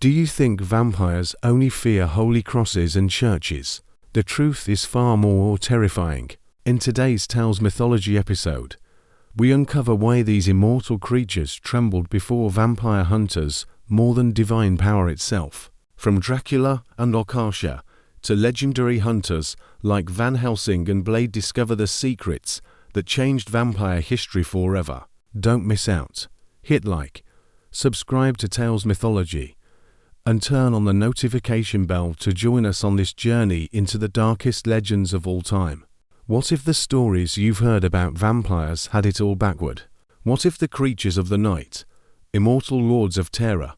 Do you think vampires only fear holy crosses and churches? The truth is far more terrifying. In today's Tales Mythology episode, we uncover why these immortal creatures trembled before vampire hunters more than divine power itself. From Dracula and Akasha to legendary hunters like Van Helsing and Blade discover the secrets that changed vampire history forever. Don't miss out. Hit like, subscribe to Tales Mythology, and turn on the notification bell to join us on this journey into the darkest legends of all time. What if the stories you've heard about vampires had it all backward? What if the creatures of the night, immortal lords of terror,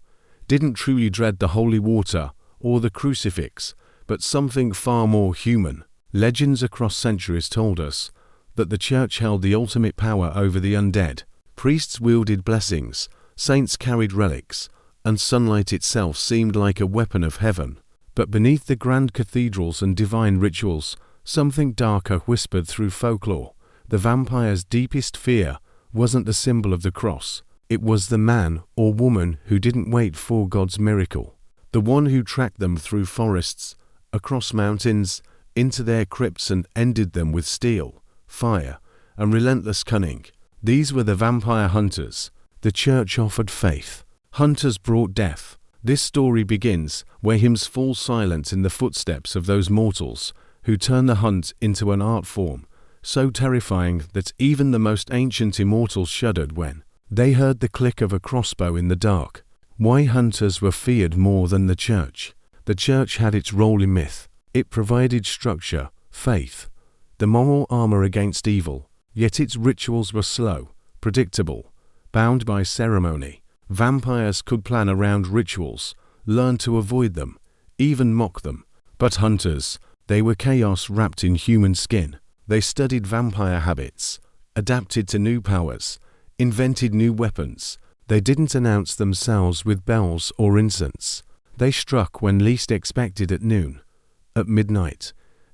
didn't truly dread the holy water or the crucifix, but something far more human? Legends across centuries told us that the church held the ultimate power over the undead. Priests wielded blessings, saints carried relics, and sunlight itself seemed like a weapon of heaven. But beneath the grand cathedrals and divine rituals, something darker whispered through folklore. The vampire's deepest fear wasn't the symbol of the cross. It was the man or woman who didn't wait for God's miracle. The one who tracked them through forests, across mountains, into their crypts and ended them with steel, fire, and relentless cunning. These were the vampire hunters. The church offered faith. Hunters brought death. This story begins where hymns fall silent in the footsteps of those mortals who turn the hunt into an art form, so terrifying that even the most ancient immortals shuddered when they heard the click of a crossbow in the dark. Why hunters were feared more than the church? The church had its role in myth. It provided structure, faith, the moral armor against evil, yet its rituals were slow, predictable, bound by ceremony. Vampires could plan around rituals, learn to avoid them, even mock them. But hunters, they were chaos wrapped in human skin. They studied vampire habits, adapted to new powers, invented new weapons. They didn't announce themselves with bells or incense. They struck when least expected at noon, at midnight.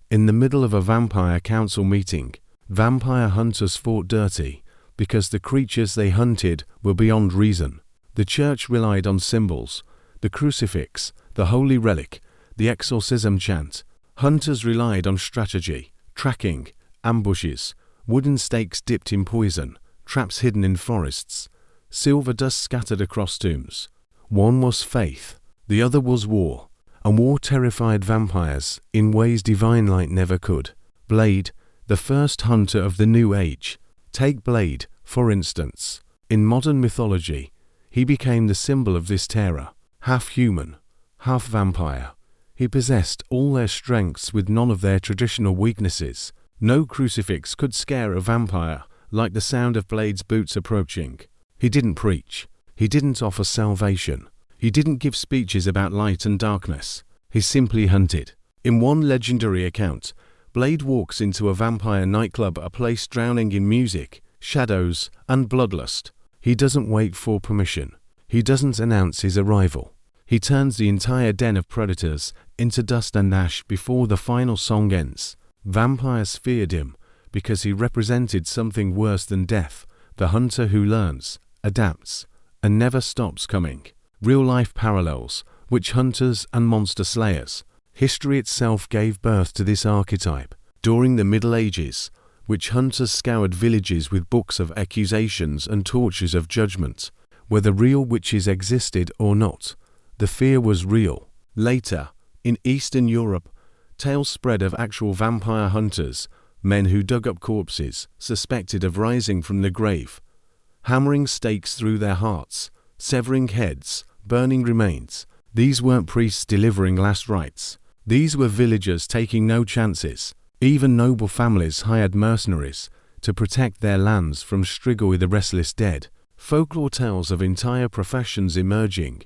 In the middle of a vampire council meeting, vampire hunters fought dirty because the creatures they hunted were beyond reason. The church relied on symbols, the crucifix, the holy relic, the exorcism chant. Hunters relied on strategy, tracking, ambushes, wooden stakes dipped in poison, traps hidden in forests, silver dust scattered across tombs. One was faith, the other was war, and war terrified vampires in ways divine light never could. Blade, the first hunter of the New Age. Take Blade, for instance. In modern mythology, he became the symbol of this terror. Half human, half vampire, he possessed all their strengths with none of their traditional weaknesses. No crucifix could scare a vampire like the sound of Blade's boots approaching. He didn't preach. He didn't offer salvation. He didn't give speeches about light and darkness. He simply hunted. In one legendary account, Blade walks into a vampire nightclub, a place drowning in music, shadows, and bloodlust. He doesn't wait for permission. He doesn't announce his arrival. He turns the entire den of predators into dust and ash before the final song ends. Vampires feared him because he represented something worse than death, the hunter who learns, adapts, and never stops coming. Real-life parallels, witch hunters and monster slayers. History itself gave birth to this archetype. During the Middle Ages, witch hunters scoured villages with books of accusations and tortures of judgment. Whether real witches existed or not, the fear was real. Later, in Eastern Europe, tales spread of actual vampire hunters, men who dug up corpses, suspected of rising from the grave, hammering stakes through their hearts, severing heads, burning remains. These weren't priests delivering last rites. These were villagers taking no chances. Even noble families hired mercenaries to protect their lands from Strigoi the restless dead. Folklore tells of entire professions emerging.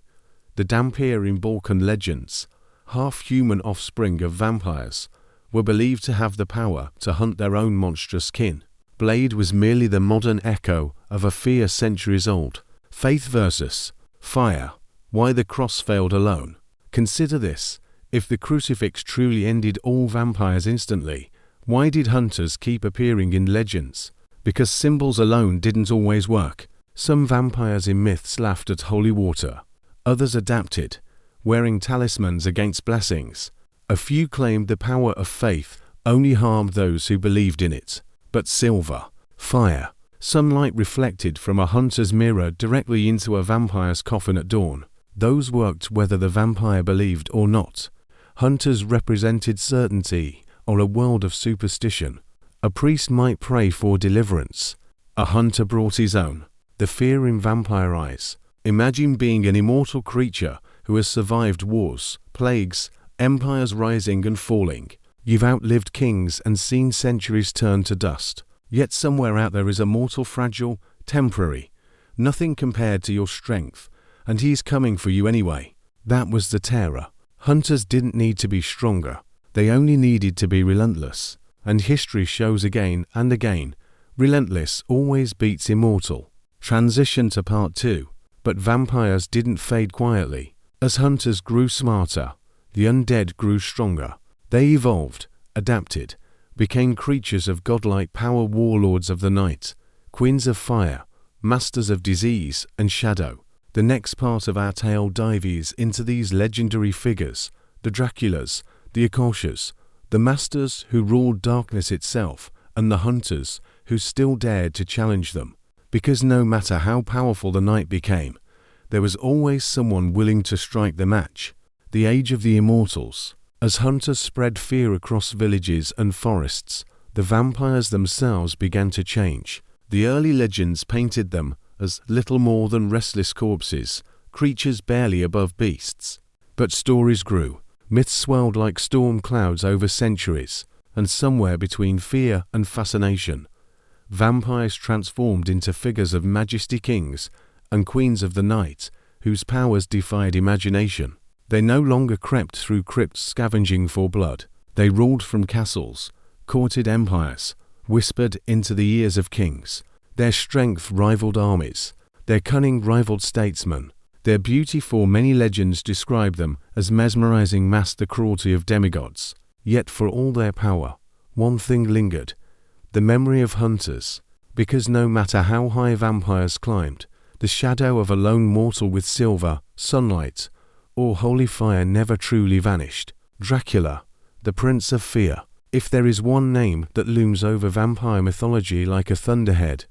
The Dhampir in Balkan legends, half-human offspring of vampires, were believed to have the power to hunt their own monstrous kin. Blade was merely the modern echo of a fear centuries old. Faith versus fire. Why the cross failed alone. Consider this. If the crucifix truly ended all vampires instantly, why did hunters keep appearing in legends? Because symbols alone didn't always work. Some vampires in myths laughed at holy water. Others adapted, wearing talismans against blessings. A few claimed the power of faith only harmed those who believed in it. But silver, fire, sunlight reflected from a hunter's mirror directly into a vampire's coffin at dawn. Those worked whether the vampire believed or not. Hunters represented certainty or a world of superstition. A priest might pray for deliverance. A hunter brought his own. The fear in vampire eyes. Imagine being an immortal creature who has survived wars, plagues, empires rising and falling. You've outlived kings and seen centuries turn to dust. Yet somewhere out there is a mortal, fragile, temporary, nothing compared to your strength, and he's coming for you anyway. That was the terror. Hunters didn't need to be stronger. They only needed to be relentless. And history shows again and again, relentless always beats immortal. Transition to part 2. But vampires didn't fade quietly. As hunters grew smarter, the undead grew stronger. They evolved, adapted, became creatures of godlike power, warlords of the night, queens of fire, masters of disease and shadow. The next part of our tale dives into these legendary figures, the Draculas, the Akashas, the masters who ruled darkness itself, and the hunters who still dared to challenge them. Because no matter how powerful the night became, there was always someone willing to strike the match. The Age of the Immortals. As hunters spread fear across villages and forests, the vampires themselves began to change. The early legends painted them as little more than restless corpses, creatures barely above beasts. But stories grew. Myths swelled like storm clouds over centuries, and somewhere between fear and fascination, vampires transformed into figures of majesty, kings and queens of the night, whose powers defied imagination. They no longer crept through crypts scavenging for blood. They ruled from castles, courted empires, whispered into the ears of kings. Their strength rivaled armies. Their cunning rivaled statesmen. Their beauty, for many legends describe them as mesmerizing, masked the cruelty of demigods. Yet for all their power, one thing lingered: the memory of hunters. Because no matter how high vampires climbed, the shadow of a lone mortal with silver, sunlight, or holy fire never truly vanished. Dracula, the Prince of Fear. If there is one name that looms over vampire mythology like a thunderhead,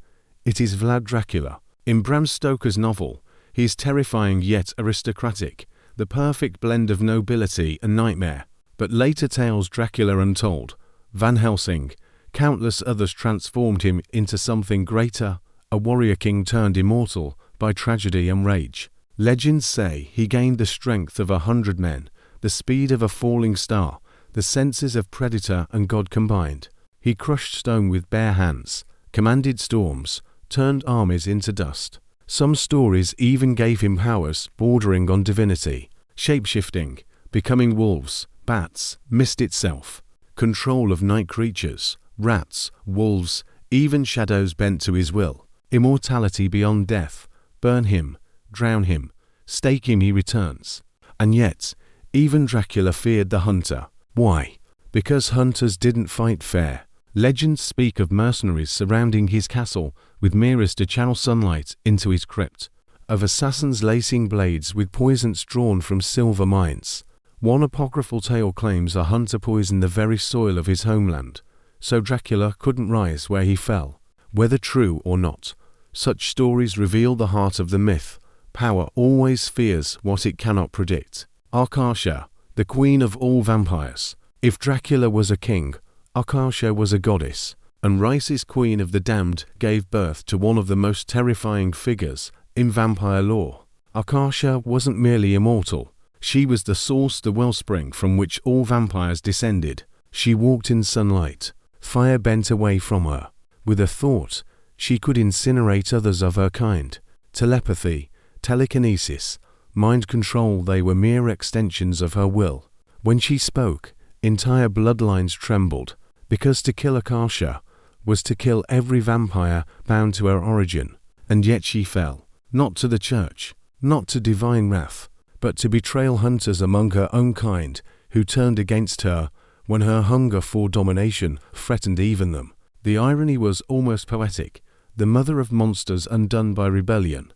it is Vlad Dracula. In Bram Stoker's novel, he is terrifying yet aristocratic, the perfect blend of nobility and nightmare. But later tales, Dracula Untold, Van Helsing, countless others transformed him into something greater, a warrior king turned immortal by tragedy and rage. Legends say he gained the strength of 100 men, the speed of a falling star, the senses of predator and god combined. He crushed stone with bare hands, commanded storms, turned armies into dust. Some stories even gave him powers bordering on divinity, shape-shifting, becoming wolves, bats, mist itself, control of night creatures, rats, wolves, even shadows bent to his will, immortality beyond death. Burn him, drown him, stake him, he returns. And yet, even Dracula feared the hunter. Why? Because hunters didn't fight fair. Legends speak of mercenaries surrounding his castle with mirrors to channel sunlight into his crypt, of assassins lacing blades with poisons drawn from silver mines. One apocryphal tale claims a hunter poisoned the very soil of his homeland, so Dracula couldn't rise where he fell. Whether true or not, such stories reveal the heart of the myth. Power always fears what it cannot predict. Akasha, the queen of all vampires. If Dracula was a king, Akasha was a goddess, and Rice's Queen of the Damned gave birth to one of the most terrifying figures in vampire lore. Akasha wasn't merely immortal. She was the source, the wellspring from which all vampires descended. She walked in sunlight. Fire bent away from her. With a thought, she could incinerate others of her kind. Telepathy, telekinesis, mind control, they were mere extensions of her will. When she spoke, entire bloodlines trembled, because to kill Akasha was to kill every vampire bound to her origin. And yet she fell, not to the church, not to divine wrath, but to betrayal hunters among her own kind who turned against her when her hunger for domination threatened even them. The irony was almost poetic. The mother of monsters undone by rebellion,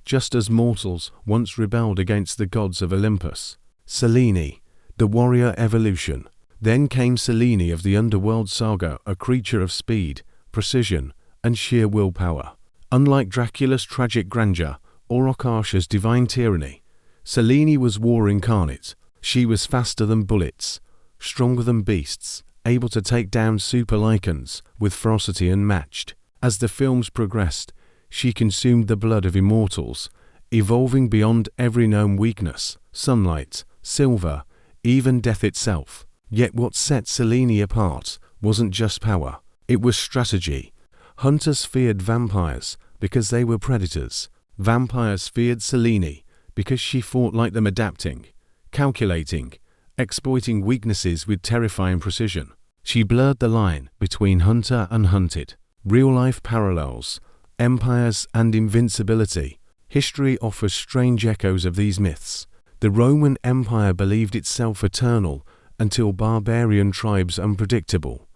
just as mortals once rebelled against the gods of Olympus. Selene, the warrior evolution. Then came Selene of the underworld saga, a creature of speed, precision, and sheer willpower. Unlike Dracula's tragic grandeur or Akasha's divine tyranny, Selene was war incarnate. She was faster than bullets, stronger than beasts, able to take down super lycans with ferocity unmatched. As the films progressed, she consumed the blood of immortals, evolving beyond every known weakness: sunlight, silver, even death itself. Yet what set Selene apart wasn't just power, it was strategy. Hunters feared vampires because they were predators. Vampires feared Selene because she fought like them, adapting, calculating, exploiting weaknesses with terrifying precision. She blurred the line between hunter and hunted. Real-life parallels, empires and invincibility. History offers strange echoes of these myths. The Roman Empire believed itself eternal until barbarian tribes, unpredictable,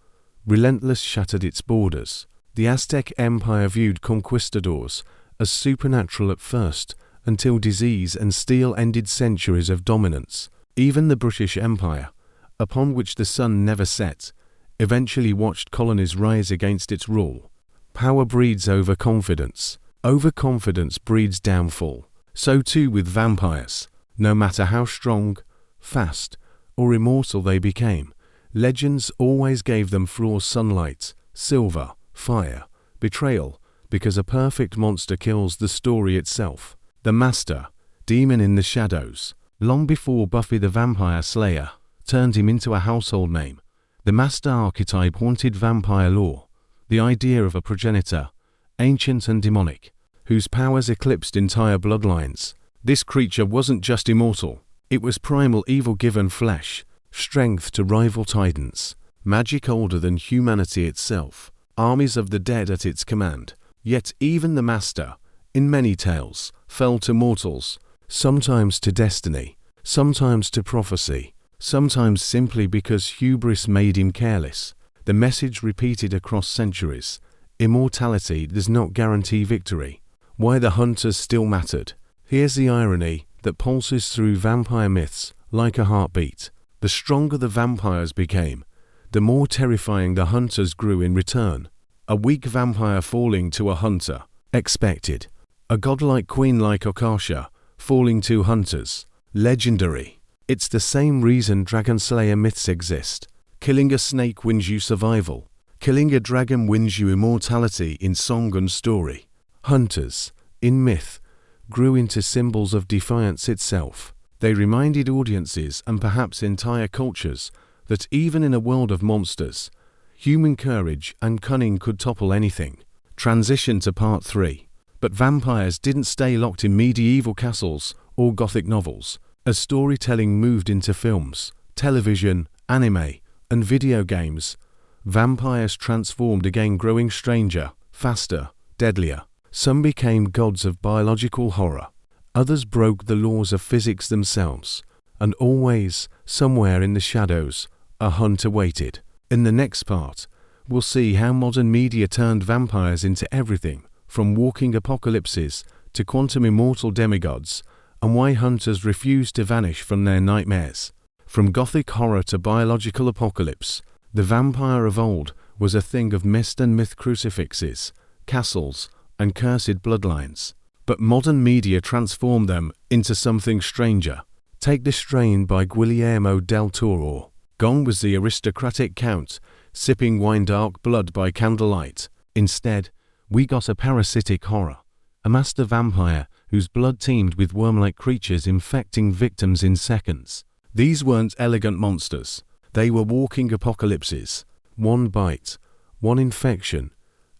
relentless, shattered its borders. The Aztec Empire viewed conquistadors as supernatural at first, until disease and steel ended centuries of dominance. Even the British Empire, upon which the sun never set, eventually watched colonies rise against its rule. Power breeds overconfidence. Overconfidence breeds downfall. So too with vampires. No matter how strong, fast, or immortal they became, legends always gave them raw sunlight, silver, fire, betrayal, because a perfect monster kills the story itself. The Master, demon in the shadows. Long before Buffy the Vampire Slayer turned him into a household name, the Master archetype haunted vampire lore. The idea of a progenitor, ancient and demonic, whose powers eclipsed entire bloodlines. This creature wasn't just immortal, it was primal evil given flesh, strength to rival titans, magic older than humanity itself, armies of the dead at its command. Yet even the Master, in many tales, fell to mortals, sometimes to destiny, sometimes to prophecy, sometimes simply because hubris made him careless. The message repeated across centuries: immortality does not guarantee victory. Why the hunters still mattered. Here's the irony that pulses through vampire myths like a heartbeat. The stronger the vampires became, the more terrifying the hunters grew in return. A weak vampire falling to a hunter, expected. A godlike queen like Akasha falling to hunters, legendary. It's the same reason dragon slayer myths exist. Killing a snake wins you survival. Killing a dragon wins you immortality in song and story. Hunters, in myth, grew into symbols of defiance itself. They reminded audiences and perhaps entire cultures that even in a world of monsters, human courage and cunning could topple anything. Transition to part 3. But vampires didn't stay locked in medieval castles or gothic novels. As storytelling moved into films, television, anime, and video games, vampires transformed again, growing stranger, faster, deadlier. Some became gods of biological horror. Others broke the laws of physics themselves. And always, somewhere in the shadows, a hunter waited. In the next part, we'll see how modern media turned vampires into everything from walking apocalypses to quantum immortal demigods, and why hunters refuse to vanish from their nightmares. From gothic horror to biological apocalypse, the vampire of old was a thing of mist and myth, crucifixes, castles, and cursed bloodlines. But modern media transformed them into something stranger. Take The Strain by Guillermo del Toro. Gone was the aristocratic count, sipping wine, dark blood by candlelight. Instead, we got a parasitic horror. A master vampire whose blood teemed with worm-like creatures infecting victims in seconds. These weren't elegant monsters. They were walking apocalypses. One bite, one infection,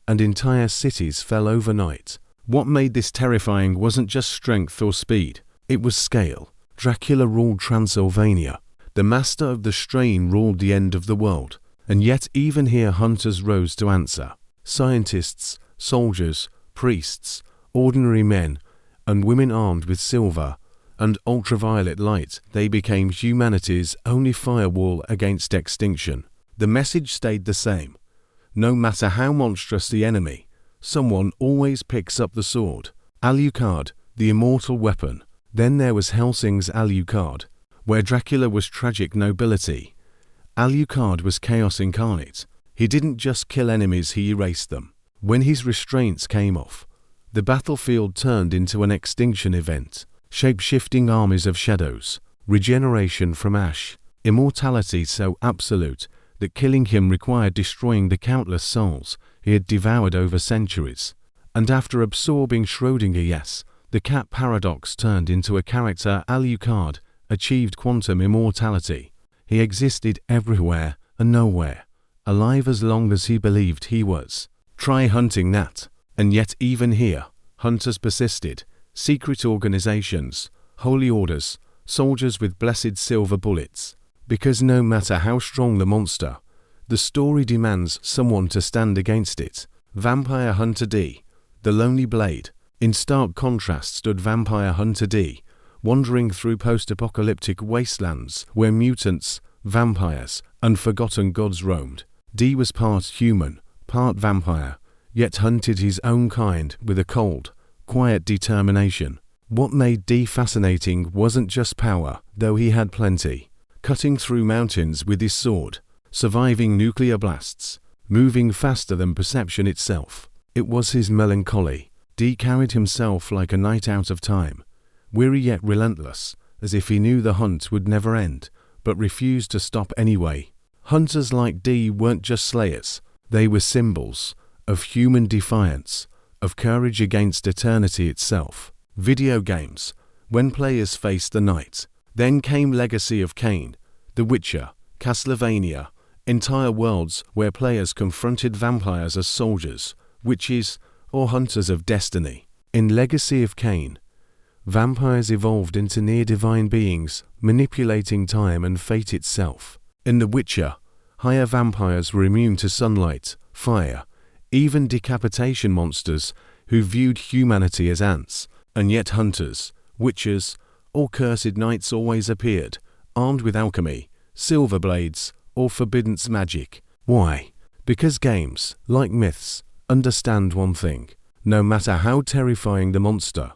and entire cities fell overnight. What made this terrifying wasn't just strength or speed, it was scale. Dracula ruled Transylvania. The Master of the Strain ruled the end of the world. And yet even here hunters rose to answer. Scientists, soldiers, priests, ordinary men, and women armed with silver and ultraviolet light, they became humanity's only firewall against extinction. The message stayed the same. No matter how monstrous the enemy, someone always picks up the sword. Alucard, the immortal weapon. Then there was Helsing's Alucard, where Dracula was tragic nobility. Alucard was chaos incarnate. He didn't just kill enemies, he erased them. When his restraints came off, the battlefield turned into an extinction event. Shape-shifting armies of shadows, regeneration from ash, immortality so absolute that killing him required destroying the countless souls he had devoured over centuries. And after absorbing Schrödinger, yes, the cat paradox turned into a character. Alucard achieved quantum immortality. He existed everywhere and nowhere, alive as long as he believed he was. Try hunting that. And yet even here, hunters persisted. Secret organizations, holy orders, soldiers with blessed silver bullets. Because no matter how strong the monster, the story demands someone to stand against it. Vampire Hunter D, the lonely blade. In stark contrast stood Vampire Hunter D, wandering through post-apocalyptic wastelands where mutants, vampires, and forgotten gods roamed. D was part human, part vampire, yet hunted his own kind with a cold, quiet determination. What made D fascinating wasn't just power, though he had plenty. Cutting through mountains with his sword, surviving nuclear blasts, moving faster than perception itself. It was his melancholy. D carried himself like a knight out of time, weary yet relentless, as if he knew the hunt would never end, but refused to stop anyway. Hunters like D weren't just slayers, they were symbols of human defiance, of courage against eternity itself. Video games, when players faced the night. Then came Legacy of Kain, The Witcher, Castlevania, entire worlds where players confronted vampires as soldiers, witches, or hunters of destiny. In Legacy of Kain, vampires evolved into near-divine beings, manipulating time and fate itself. In The Witcher, higher vampires were immune to sunlight, fire, even decapitation monsters who viewed humanity as ants, and yet hunters, witches, or cursed knights always appeared, armed with alchemy, silver blades, or forbidden magic. Why? Because games, like myths, understand one thing. No matter how terrifying the monster,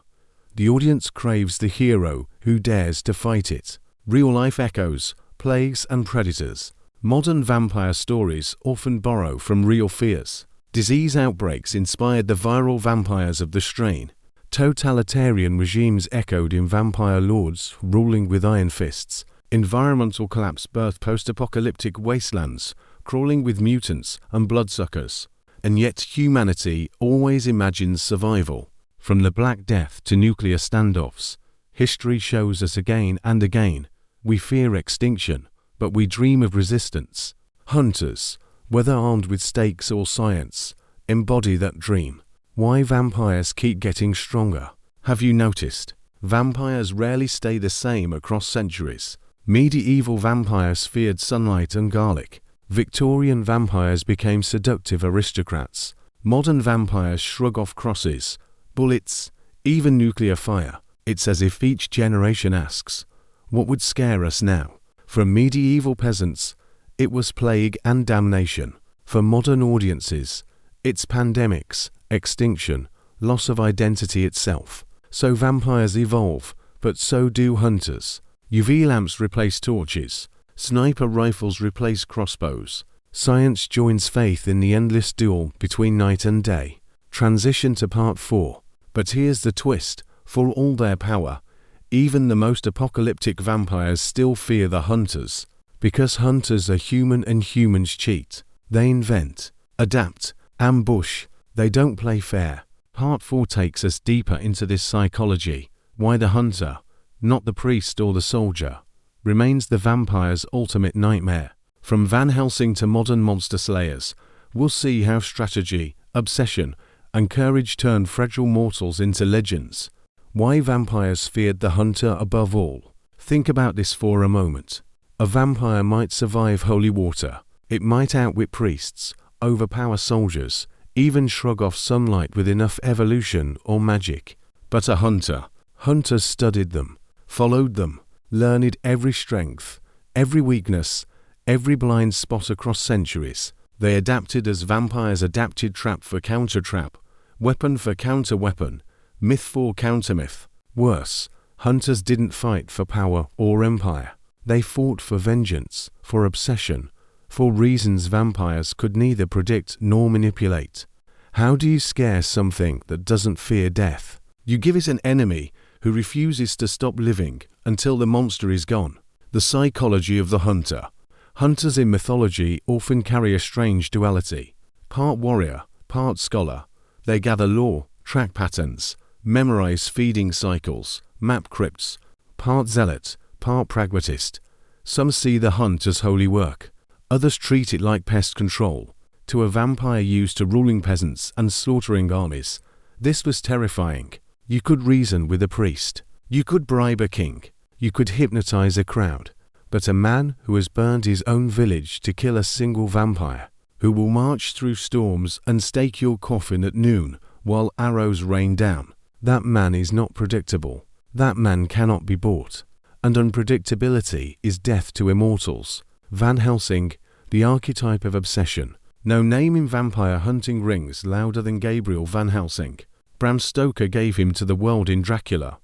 the audience craves the hero who dares to fight it. Real-life echoes, plagues, and predators. Modern vampire stories often borrow from real fears. Disease outbreaks inspired the viral vampires of the strain. Totalitarian regimes echoed in vampire lords ruling with iron fists. Environmental collapse birthed post-apocalyptic wastelands, crawling with mutants and bloodsuckers. And yet humanity always imagines survival. From the Black Death to nuclear standoffs, history shows us again and again. We fear extinction, but we dream of resistance. Hunters, whether armed with stakes or science, embody that dream. Why vampires keep getting stronger? Have you noticed? Vampires rarely stay the same across centuries. Medieval vampires feared sunlight and garlic. Victorian vampires became seductive aristocrats. Modern vampires shrug off crosses, bullets, even nuclear fire. It's as if each generation asks, what would scare us now? From medieval peasants, it was plague and damnation. For modern audiences, it's pandemics, extinction, loss of identity itself. So vampires evolve, but so do hunters. UV lamps replace torches. Sniper rifles replace crossbows. Science joins faith in the endless duel between night and day. Transition to part 4. But here's the twist. For all their power, even the most apocalyptic vampires still fear the hunters. Because hunters are human and humans cheat. They invent, adapt, ambush. They don't play fair. Part 4 takes us deeper into this psychology. Why the hunter, not the priest or the soldier, remains the vampire's ultimate nightmare. From Van Helsing to modern monster slayers, we'll see how strategy, obsession, and courage turn fragile mortals into legends. Why vampires feared the hunter above all. Think about this for a moment. A vampire might survive holy water. It might outwit priests, overpower soldiers, even shrug off sunlight with enough evolution or magic. But a hunter, hunters studied them, followed them, learned every strength, every weakness, every blind spot across centuries. They adapted as vampires adapted, trap for counter-trap, weapon for counter-weapon, myth for counter-myth. Worse, hunters didn't fight for power or empire. They fought for vengeance, for obsession, for reasons vampires could neither predict nor manipulate. How do you scare something that doesn't fear death? You give it an enemy who refuses to stop living until the monster is gone. The psychology of the hunter. Hunters in mythology often carry a strange duality. Part warrior, part scholar. They gather lore, track patterns, memorize feeding cycles, map crypts. Part zealot, part pragmatist. Some see the hunt as holy work. Others treat it like pest control. To a vampire used to ruling peasants and slaughtering armies, this was terrifying. You could reason with a priest. You could bribe a king. You could hypnotize a crowd. But a man who has burned his own village to kill a single vampire, who will march through storms and stake your coffin at noon while arrows rain down, that man is not predictable. That man cannot be bought. And unpredictability is death to immortals. Van Helsing, the archetype of obsession. No name in vampire hunting rings louder than Gabriel Van Helsing. Bram Stoker gave him to the world in Dracula,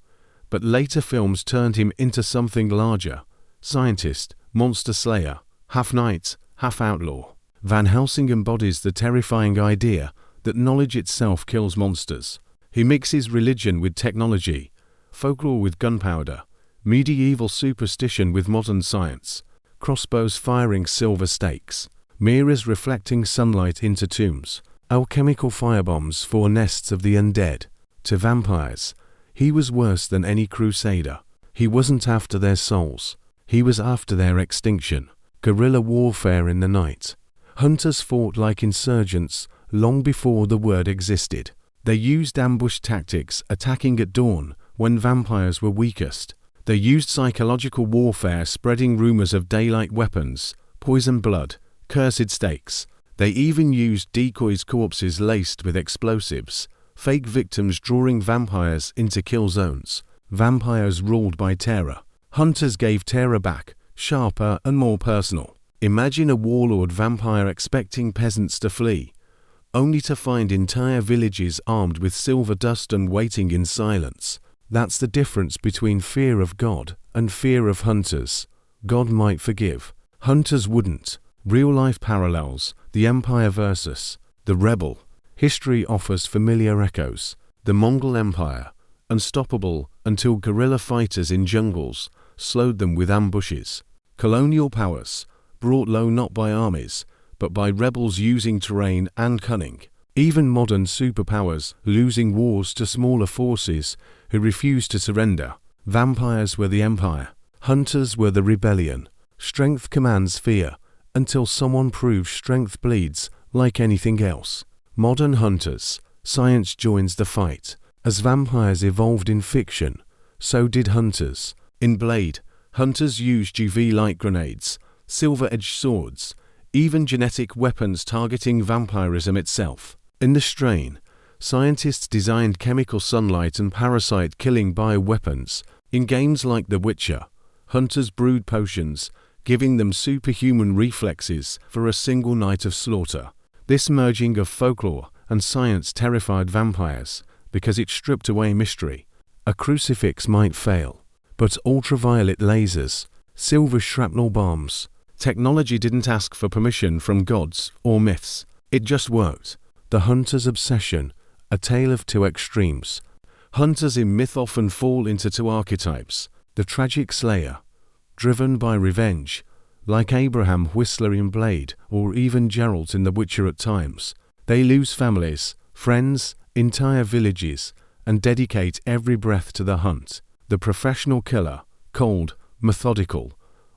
but later films turned him into something larger. Scientist, monster slayer, half knight, half outlaw. Van Helsing embodies the terrifying idea that knowledge itself kills monsters. He mixes religion with technology, folklore with gunpowder, medieval superstition with modern science, crossbows firing silver stakes, mirrors reflecting sunlight into tombs, alchemical firebombs for nests of the undead. To vampires, he was worse than any crusader. He wasn't after their souls. He was after their extinction. Guerrilla warfare in the night. Hunters fought like insurgents long before the word existed. They used ambush tactics, attacking at dawn when vampires were weakest. They used psychological warfare, spreading rumors of daylight weapons, poison blood, cursed stakes. They even used decoys, corpses laced with explosives, fake victims drawing vampires into kill zones. Vampires ruled by terror. Hunters gave terror back, sharper and more personal. Imagine a warlord vampire expecting peasants to flee, only to find entire villages armed with silver dust and waiting in silence. That's the difference between fear of God and fear of hunters. God might forgive. Hunters wouldn't. Real-life parallels, the Empire versus the Rebel. History offers familiar echoes. The Mongol Empire, unstoppable until guerrilla fighters in jungles slowed them with ambushes. Colonial powers, brought low not by armies, but by rebels using terrain and cunning. Even modern superpowers losing wars to smaller forces who refused to surrender. Vampires were the empire. Hunters were the rebellion. Strength commands fear, until someone proves strength bleeds like anything else. Modern hunters. Science joins the fight. As vampires evolved in fiction, so did hunters. In Blade, hunters used UV light grenades, silver-edged swords, even genetic weapons targeting vampirism itself. In The Strain, scientists designed chemical sunlight and parasite-killing bioweapons. In games like The Witcher, hunters brewed potions, giving them superhuman reflexes for a single night of slaughter. This merging of folklore and science terrified vampires because it stripped away mystery. A crucifix might fail, but ultraviolet lasers, silver shrapnel bombs. Technology didn't ask for permission from gods or myths. It just worked. The hunter's obsession, a tale of two extremes. Hunters in myth often fall into two archetypes. The tragic slayer, driven by revenge, like Abraham Whistler in Blade or even Geralt in The Witcher at times. They lose families, friends, entire villages, and dedicate every breath to the hunt. The professional killer, cold, methodical,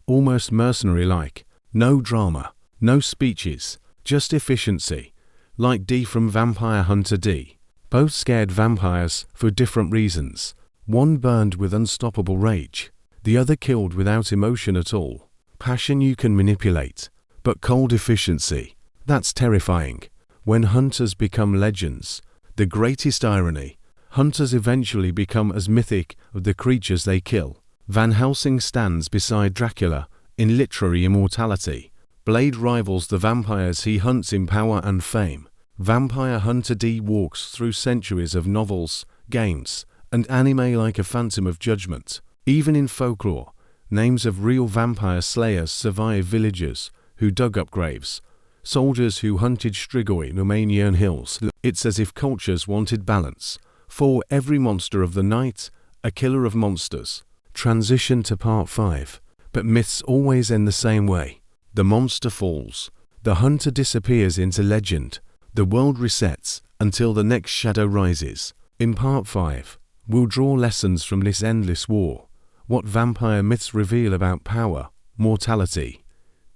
almost mercenary-like. No drama, no speeches, just efficiency. Like D from Vampire Hunter D. Both scared vampires for different reasons. One burned with unstoppable rage. The other killed without emotion at all. Passion you can manipulate, but cold efficiency. That's terrifying. When hunters become legends, the greatest irony. Hunters eventually become as mythic as the creatures they kill. Van Helsing stands beside Dracula in literary immortality. Blade rivals the vampires he hunts in power and fame. Vampire Hunter D walks through centuries of novels, games, and anime like a phantom of judgment. Even in folklore, names of real vampire slayers survive: villagers who dug up graves, soldiers who hunted strigoi in Romanian hills. It's as if cultures wanted balance. For every monster of the night, a killer of monsters. Transition to part 5. But myths always end the same way. The monster falls. The hunter disappears into legend. The world resets until the next shadow rises. In part 5, we'll draw lessons from this endless war. What vampire myths reveal about power, mortality,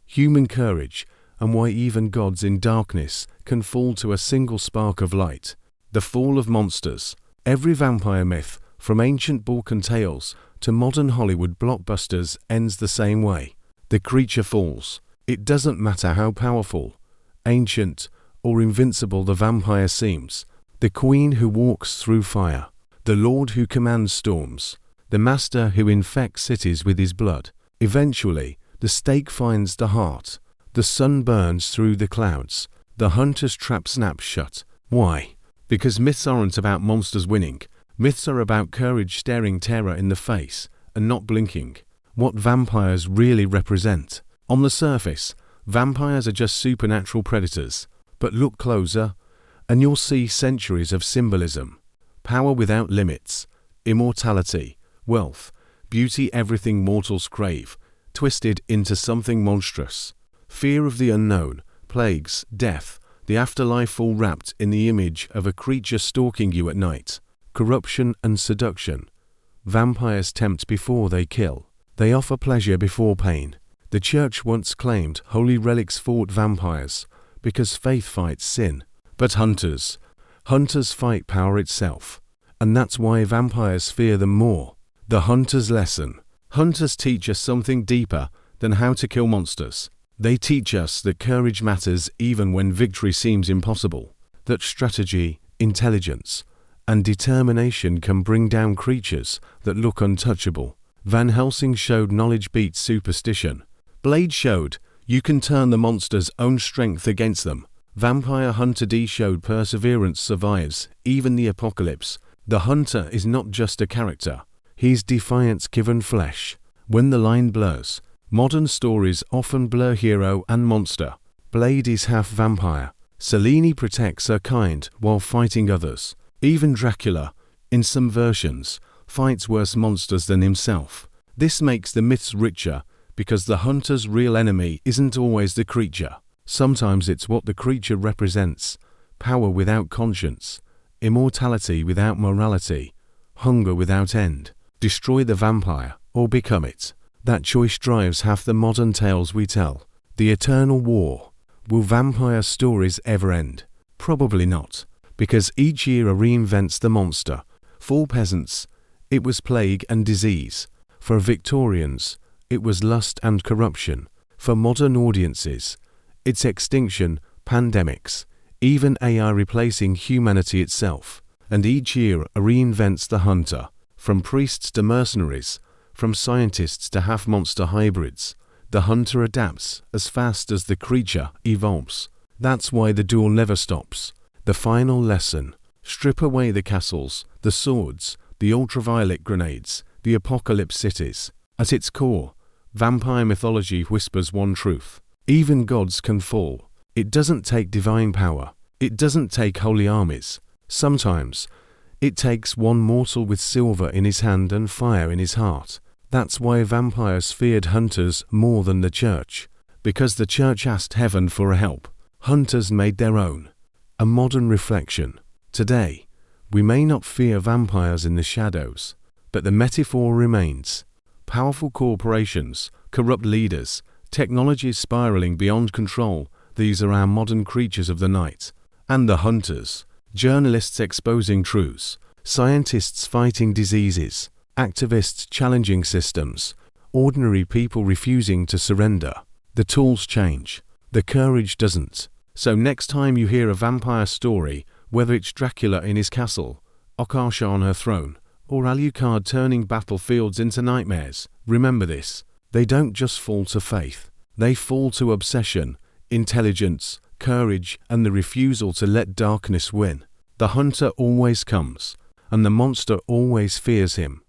human courage, and why even gods in darkness can fall to a single spark of light. The fall of monsters. Every vampire myth, from ancient Balkan tales to modern Hollywood blockbusters, ends the same way. The creature falls. It doesn't matter how powerful, ancient, or invincible the vampire seems. The queen who walks through fire, the lord who commands storms, the master who infects cities with his blood. Eventually, the stake finds the heart. The sun burns through the clouds. The hunter's trap snaps shut. Why? Because myths aren't about monsters winning. Myths are about courage staring terror in the face and not blinking. What vampires really represent. On the surface, vampires are just supernatural predators. But look closer, and you'll see centuries of symbolism. Power without limits, immortality, wealth, beauty, everything mortals crave, twisted into something monstrous. Fear of the unknown, plagues, death, the afterlife, all wrapped in the image of a creature stalking you at night. Corruption and seduction. Vampires tempt before they kill. They offer pleasure before pain. The church once claimed holy relics fought vampires because faith fights sin. But hunters fight power itself. And that's why vampires fear them more. The hunter's lesson. Hunters teach us something deeper than how to kill monsters. They teach us that courage matters even when victory seems impossible. That strategy, intelligence, and determination can bring down creatures that look untouchable. Van Helsing showed knowledge beats superstition. Blade showed you can turn the monster's own strength against them. Vampire Hunter D showed perseverance survives even the apocalypse. The hunter is not just a character. He's defiance given flesh. When the line blurs, modern stories often blur hero and monster. Blade is half vampire. Selene protects her kind while fighting others. Even Dracula, in some versions, fights worse monsters than himself. This makes the myths richer because the hunter's real enemy isn't always the creature. Sometimes it's what the creature represents: power without conscience, immortality without morality, hunger without end. Destroy the vampire or become it. That choice drives half the modern tales we tell. The eternal war. Will vampire stories ever end? Probably not, because each era reinvents the monster. For peasants, it was plague and disease. For Victorians, it was lust and corruption. For modern audiences, it's extinction, pandemics, even AI replacing humanity itself. And each year reinvents the hunter. From priests to mercenaries, from scientists to half-monster hybrids, the hunter adapts as fast as the creature evolves. That's why the duel never stops. The final lesson: strip away the castles, the swords, the ultraviolet grenades, the apocalypse cities. At its core, vampire mythology whispers one truth: even gods can fall. It doesn't take divine power. It doesn't take holy armies. Sometimes, it takes one mortal with silver in his hand and fire in his heart. That's why vampires feared hunters more than the church. Because the church asked heaven for help, hunters made their own. A modern reflection. Today, we may not fear vampires in the shadows, but the metaphor remains. Powerful corporations, corrupt leaders, technologies spiraling beyond control, these are our modern creatures of the night. And the hunters. Journalists exposing truths, scientists fighting diseases, activists challenging systems, ordinary people refusing to surrender. The tools change, the courage doesn't. So next time you hear a vampire story, whether it's Dracula in his castle, Akasha on her throne, or Alucard turning battlefields into nightmares, remember this: they don't just fall to faith, they fall to obsession, intelligence, courage, and the refusal to let darkness win. The hunter always comes, and the monster always fears him.